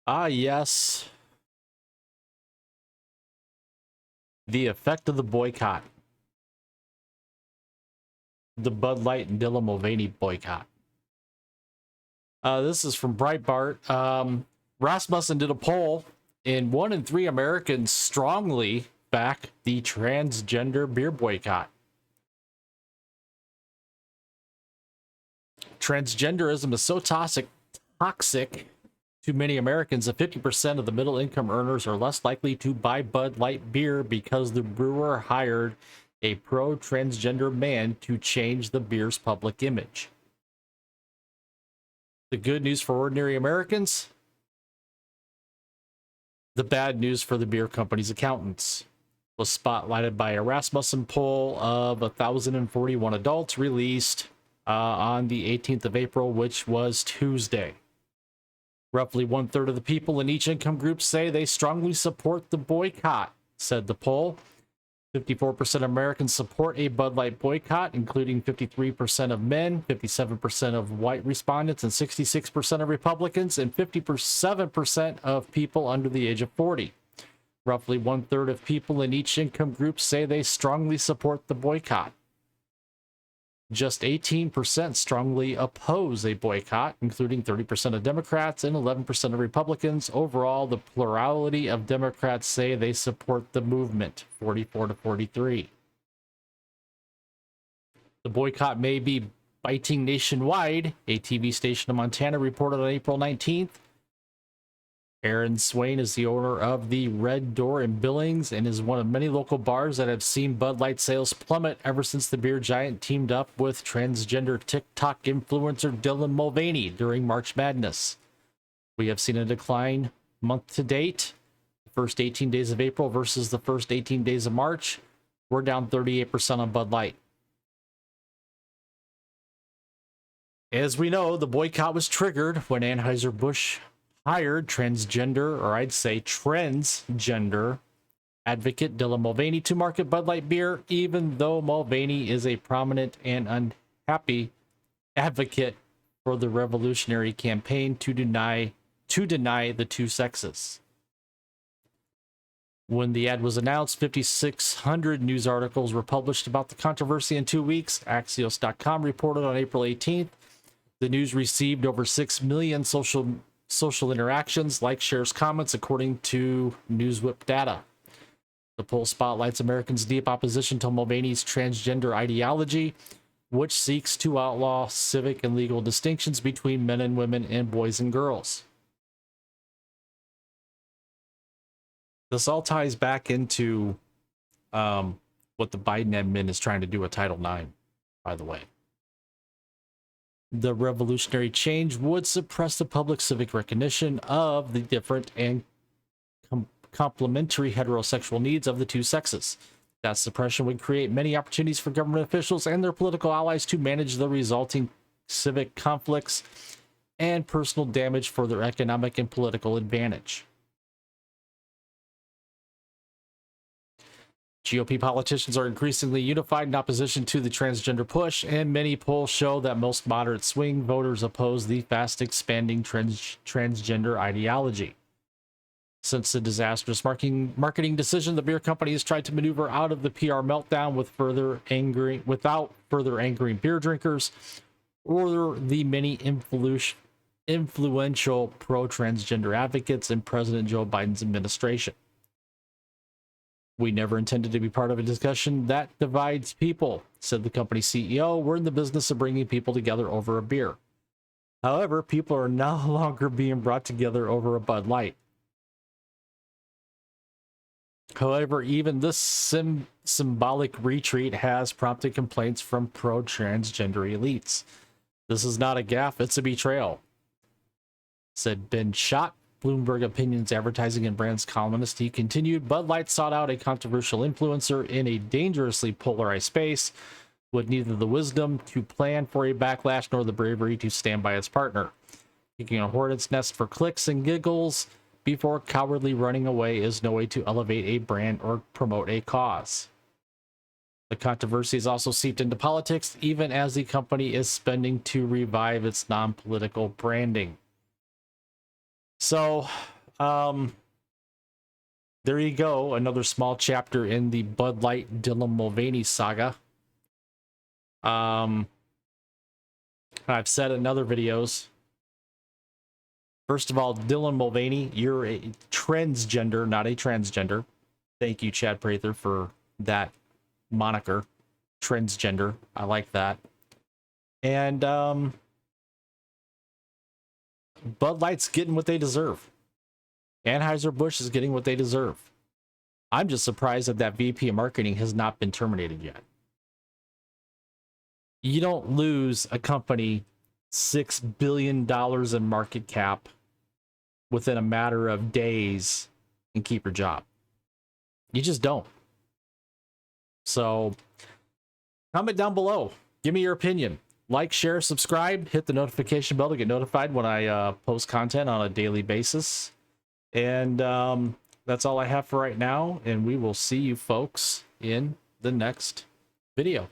Ah, yes. The effect of the boycott. The Bud Light and Dylan Mulvaney boycott. This is from Breitbart. Rasmussen did a poll, and 1 in 3 Americans strongly back the transgender beer boycott. Transgenderism is so toxic to many Americans that 50% of the middle income earners are less likely to buy Bud Light beer because the brewer hired a pro transgender man to change the beer's public image. The good news for ordinary Americans, the bad news for the beer company's accountants. Was spotlighted by a Rasmussen poll of 1,041 adults released on the 18th of April, which was Tuesday. Roughly 1/3 of the people in each income group say they strongly support the boycott, said the poll. 54% of Americans support a Bud Light boycott, including 53% of men, 57% of white respondents, and 66% of Republicans, and 57% of people under the age of 40. Roughly 1/3 of people in each income group say they strongly support the boycott. Just 18% strongly oppose a boycott, including 30% of Democrats and 11% of Republicans. Overall, the plurality of Democrats say they support the movement, 44-43. The boycott may be biting nationwide, a TV station in Montana reported on April 19th. Aaron Swain is the owner of the Red Door in Billings and is one of many local bars that have seen Bud Light sales plummet ever since the beer giant teamed up with transgender TikTok influencer Dylan Mulvaney during March Madness. We have seen a decline month to date. The first 18 days of April versus the first 18 days of March, we're down 38% on Bud Light. As we know, the boycott was triggered when Anheuser-Busch hired transgender, or I'd say transgender, advocate Dylan Mulvaney to market Bud Light beer, even though Mulvaney is a prominent and unhappy advocate for the revolutionary campaign to deny the two sexes. When the ad was announced, 5,600 news articles were published about the controversy in 2 weeks. Axios.com reported on April 18th. The news received over 6 million social interactions, likes, shares, comments, according to NewsWhip data. The poll spotlights Americans' deep opposition to Mulvaney's transgender ideology, which seeks to outlaw civic and legal distinctions between men and women and boys and girls. This all ties back into what the Biden admin is trying to do with Title IX, by the way. The revolutionary change would suppress the public civic recognition of the different and complementary heterosexual needs of the two sexes. That suppression would create many opportunities for government officials and their political allies to manage the resulting civic conflicts and personal damage for their economic and political advantage. GOP politicians are increasingly unified in opposition to the transgender push, and many polls show that most moderate swing voters oppose the fast-expanding transgender ideology. Since the disastrous marketing decision, the beer company has tried to maneuver out of the PR meltdown without further angering beer drinkers or the many influential pro-transgender advocates in President Joe Biden's administration. We never intended to be part of a discussion that divides people, said the company's CEO. We're in the business of bringing people together over a beer. However, people are no longer being brought together over a Bud Light. However, even this symbolic retreat has prompted complaints from pro-transgender elites. This is not a gaffe, it's a betrayal, said Ben Schott, Bloomberg Opinions advertising and brands columnist. He continued, Bud Light sought out a controversial influencer in a dangerously polarized space with neither the wisdom to plan for a backlash nor the bravery to stand by its partner. Kicking a hornet's nest for clicks and giggles before cowardly running away is no way to elevate a brand or promote a cause. The controversy has also seeped into politics, even as the company is spending to revive its non-political branding. So there you go. Another small chapter in the Bud Light Dylan Mulvaney saga. I've said in other videos. First of all, Dylan Mulvaney, you're a transgender, not a transgender. Thank you, Chad Prather, for that moniker. Transgender. I like that. And Bud Light's getting what they deserve. Anheuser-Busch is getting what they deserve. I'm just surprised that that VP of marketing has not been terminated yet. You don't lose a company $6 billion in market cap within a matter of days and keep your job. You just don't. So comment down below. Give me your opinion. Like, share, subscribe, hit the notification bell to get notified when I post content on a daily basis. And that's all I have for right now. And we will see you folks in the next video.